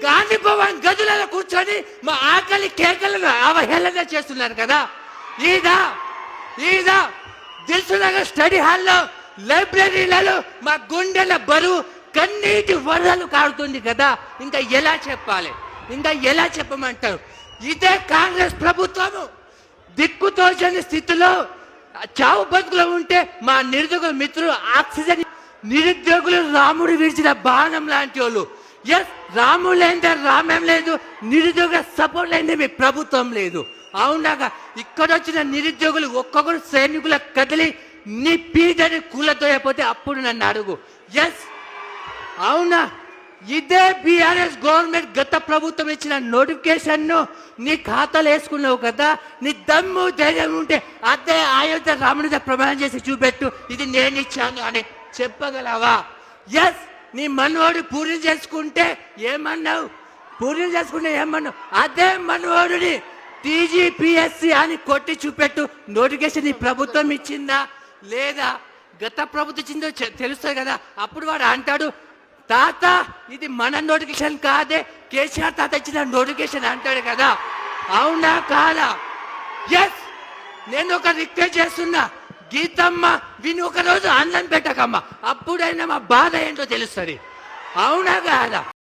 గాంధీ భవన్ గదులలో కూర్చొని మా ఆకలి కేకలను అవహేళన చేస్తున్నారు కదా. ఈదా దిల్సుఖ్నగర్ స్టడీ హాల్లో లైబ్రరీలలో మా గుండెల బరువు కన్నీటి వరదలు కారుతుంది కదా. ఇంకా ఎలా చెప్పాలి, ఇంకా ఎలా చెప్పమంటారు? ఇదే కాంగ్రెస్ ప్రభుత్వము దిక్కుతోచని స్థితిలో చావు బతుకులో ఉంటే మా నిరుద్యోగుల మిత్రులు ఆక్సిజన్, నిరుద్యోగులు రాముడు విడిచిన బాణం లాంటి వాళ్ళు. ఎస్, రాముడు లేదే రామేం లేదు, నిరుద్యోగుల సపోర్ట్ లేదే మీ ప్రభుత్వం లేదు. అవునాగా ఇక్కడ వచ్చిన నిరుద్యోగులు ఒక్కొక్కరు సైనికుల కదిలి నీ పీదని కూలతో అయిపోతే అప్పుడు నన్ను అడుగు. ఎస్, అవునా, ఇదే బీఆర్ఎస్ గవర్నమెంట్ గత ప్రభుత్వం ఇచ్చిన నోటిఫికేషన్ ను నీ ఖాతాలో వేసుకున్నావు కదా. నీ దమ్ము ధైర్యం ఉంటే అదే అయోధ్య రాముడితో ప్రమాణం చేసి చూపెట్టు, ఇది నేను ఇచ్చాను అని చెప్పగలవా? ఎస్, నీ మనవాడు పూరీలు చేసుకుంటే ఏమన్నావు? పూరీలు చేసుకుంటే ఏమన్నావు? అదే మనవాడుని టీజీపీఎస్సీ అని కొట్టి చూపెట్టు. నోటిఫికేషన్ నీ ప్రభుత్వం ఇచ్చిందా లేదా గత ప్రభుత్వం ఇచ్చిందో తెలుస్తుంది కదా. అప్పుడు వాడు అంటాడు, తాత ఇది మన నోటిఫికేషన్ కాదే, కేసీఆర్ తాత ఇచ్చిన నోటిఫికేషన్ అంటాడు కదా. అవునా కాదా? ఎస్, నేను ఒక రిక్వెస్ట్ చేస్తున్నా, గీతమ్మ విని ఒక రోజు అన్నం పెట్టకమ్మా, అప్పుడైనా మా బాధ ఏంటో తెలుస్తుంది. అవునా కాదా?